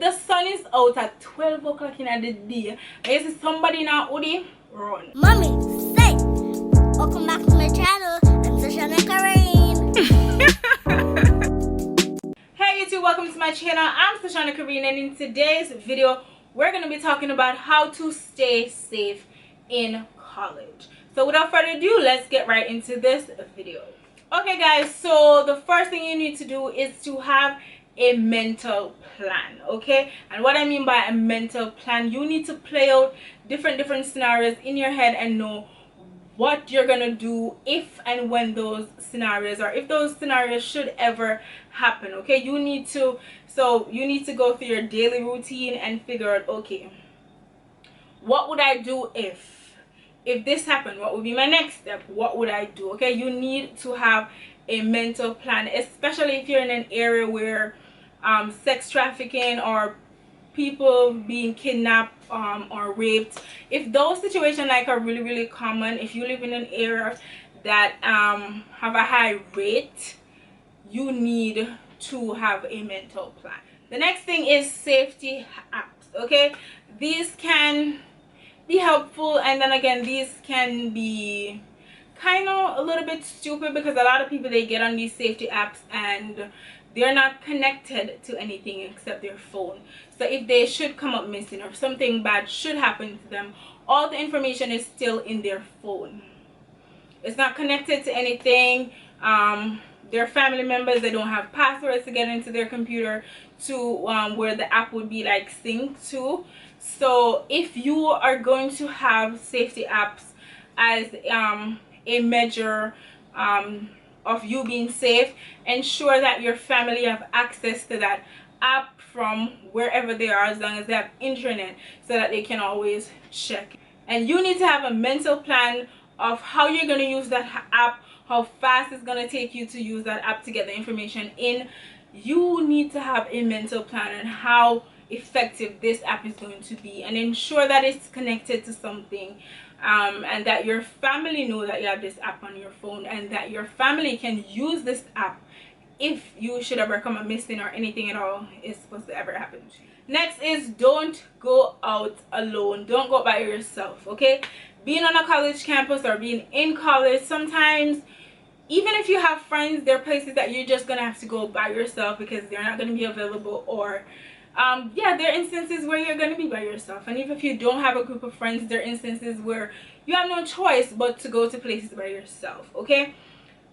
If the sun is out at 12 o'clock in the day and you see somebody in a hoodie, run. Mommy, say, welcome back to my channel. I'm SashanaKereen. Hey YouTube, welcome to my channel. I'm SashanaKereen, and in today's video we're going to be talking about how to stay safe in college. So without further ado, let's get right into this video. Okay guys, so the first thing you need to do is to have a mental plan, okay? And what I mean by a mental plan, you need to play out different scenarios in your head and know what you're gonna do if and when those scenarios, or if those scenarios should ever happen, okay? You need to go through your daily routine and figure out, okay, what would I do if this happened? What would be my next step? What would I do? Okay, you need to have a mental plan, especially if you're in an area where sex trafficking or people being kidnapped or raped. If those situations like are really common, if you live in an area that have a high rate, you need to have a mental plan. The next thing is safety apps, okay? These can be helpful, and then again these can be kind of a little bit stupid, because a lot of people, they get on these safety apps and they're not connected to anything except their phone. So if they should come up missing or something bad should happen to them, all the information is still in their phone. It's not connected to anything. Their family members, they don't have passwords to get into their computer to where the app would be like synced to. So if you are going to have safety apps as a measure of you being safe, ensure that your family have access to that app from wherever they are, as long as they have internet, so that they can always check. And you need to have a mental plan of how you're going to use that app, how fast it's going to take you to use that app to get the information in. You need to have a mental plan on how effective this app is going to be, and ensure that it's connected to something, and that your family know that you have this app on your phone, and that your family can use this app if you should ever come up missing or anything at all is supposed to ever happen to you. Next is, don't go out alone. Don't go by yourself, okay? Being on a college campus or being in college, sometimes even if you have friends, there are places that you're just gonna have to go by yourself because they're not gonna be available, or yeah, there are instances where you're going to be by yourself. And even if you don't have a group of friends, there are instances where you have no choice but to go to places by yourself, okay?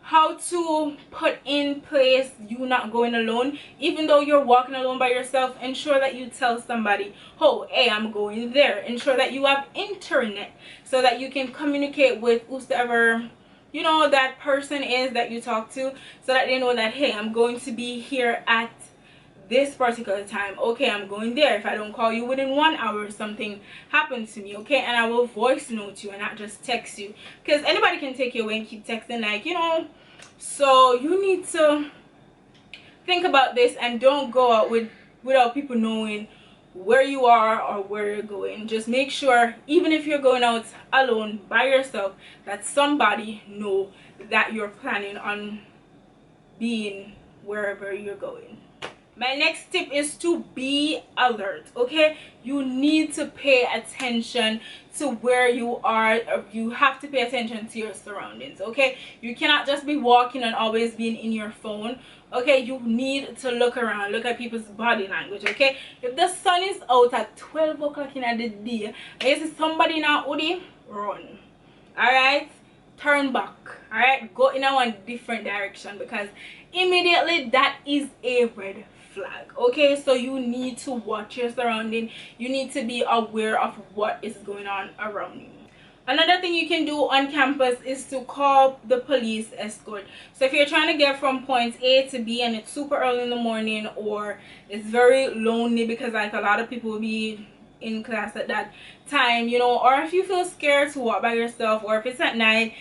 How to put in place you not going alone. Even though you're walking alone by yourself, ensure that you tell somebody, oh, hey, I'm going there. Ensure that you have internet so that you can communicate with whoever, you know, that person is that you talk to, so that they know that, hey, I'm going to be here at this particular time. Okay, I'm going there. If I don't call you within 1 hour, something happened to me, okay? And I will voice note you and not just text you, because anybody can take you away and keep texting, like, you know. So you need to think about this and don't go out without people knowing where you are or where you're going. Just make sure, even if you're going out alone by yourself, that somebody know that you're planning on being wherever you're going. My next tip is to be alert, okay? You need to pay attention to where you are. You have to pay attention to your surroundings, okay? You cannot just be walking and always being in your phone, okay? You need to look around, look at people's body language, okay? If the sun is out at 12 o'clock in the day and you see somebody in a hoodie, run, all right? Turn back, all right? Go in a different direction, because immediately that is a red flag, okay? So you need to watch your surrounding. You need to be aware of what is going on around you. Another thing you can do on campus is to call the police escort. So if you're trying to get from point A to B and it's super early in the morning, or it's very lonely because like a lot of people will be in class at that time, you know, or if you feel scared to walk by yourself, or if it's at night,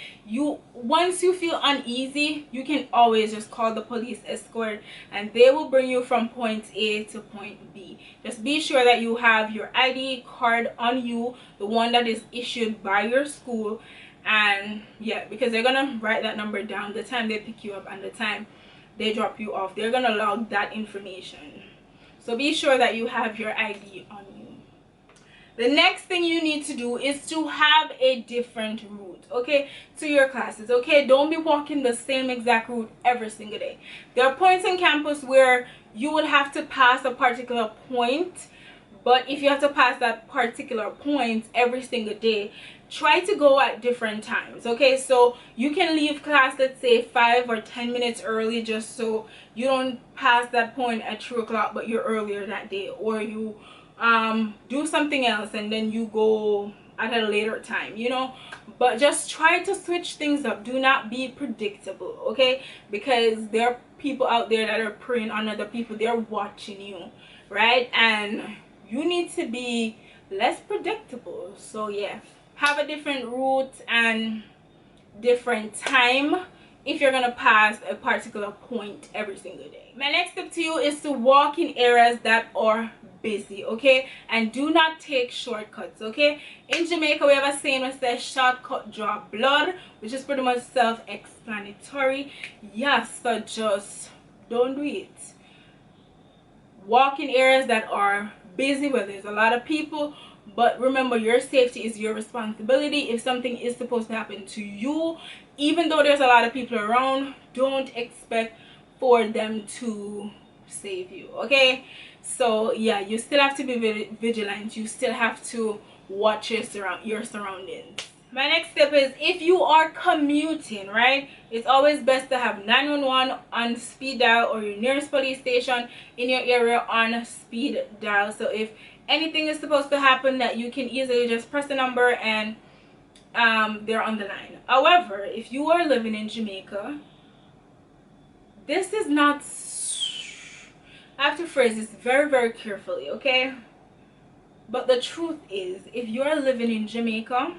once you feel uneasy, you can always just call the police escort and they will bring you from point A to point B. Just be sure that you have your ID card on you, the one that is issued by your school, and yeah, because they're gonna write that number down the time they pick you up and the time they drop you off. They're gonna log that information. So be sure that you have your ID on you. The next thing you need to do is to have a different route, okay, to your classes, okay? Don't be walking the same exact route every single day. There are points in campus where you will have to pass a particular point, but if you have to pass that particular point every single day, try to go at different times, okay? So you can leave class, let's say 5 or 10 minutes early, just so you don't pass that point at 3 o'clock but you're earlier that day, or you do something else and then you go at a later time, you know. But just try to switch things up. Do not be predictable, okay? Because there are people out there that are preying on other people. They're watching you, right? And you need to be less predictable. So yeah, have a different route and different time if you're gonna pass a particular point every single day. My next tip to you is to walk in areas that are busy, okay? And do not take shortcuts, okay? In Jamaica, we have a saying that says shortcut draw blood, which is pretty much self-explanatory. Yes, so just don't do it. Walk in areas that are busy where there's a lot of people, but remember, your safety is your responsibility. If something is supposed to happen to you, even though there's a lot of people around, don't expect for them to save you, okay? So yeah, you still have to be vigilant. You still have to watch your surroundings. My next step is, if you are commuting, right, it's always best to have 911 on speed dial, or your nearest police station in your area on speed dial. So if anything is supposed to happen, that you can easily just press the number and they're on the line. However, if you are living in Jamaica, this is not, I have to phrase this very, very carefully, okay? But the truth is, if you are living in Jamaica,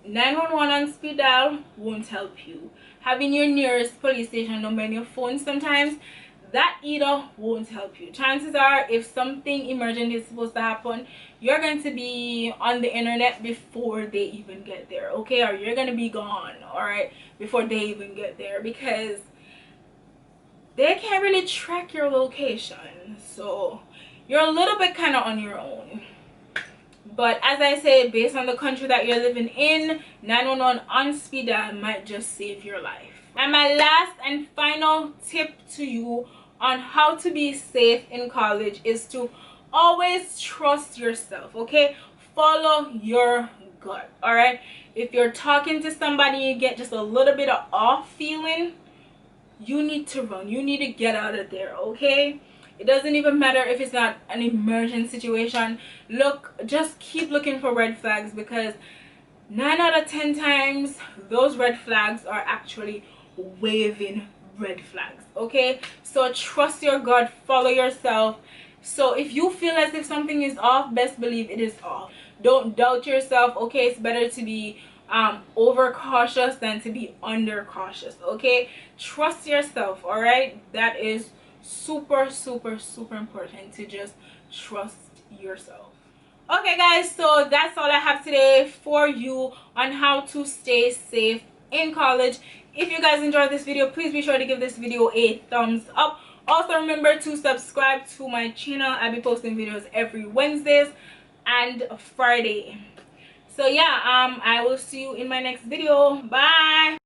911 on speed dial won't help you. Having your nearest police station number in your phone sometimes, that either won't help you. Chances are, if something emergent is supposed to happen, you're going to be on the internet before they even get there, okay? Or you're going to be gone, all right, before they even get there, because they can't really track your location. So you're a little bit kind of on your own. But as I say, based on the country that you're living in, 911 on speed dial might just save your life. And my last and final tip to you on how to be safe in college is to always trust yourself, okay? Follow your gut, all right? If you're talking to somebody, you get just a little bit of off feeling, you need to run. You need to get out of there, okay? It doesn't even matter if it's not an emergent situation. Look, just keep looking for red flags, because 9 out of 10 times those red flags are actually waving red flags, okay? So trust your gut, follow yourself. So if you feel as if something is off, best believe it is off. Don't doubt yourself, okay? It's better to be over cautious than to be under cautious, okay? Trust yourself, all right? That is super, super, super important, to just trust yourself. Okay guys, so that's all I have today for you on how to stay safe in college. If you guys enjoyed this video, please be sure to give this video a thumbs up. Also remember to subscribe to my channel. I'll be posting videos every Wednesdays and Friday. So yeah, I will see you in my next video. Bye.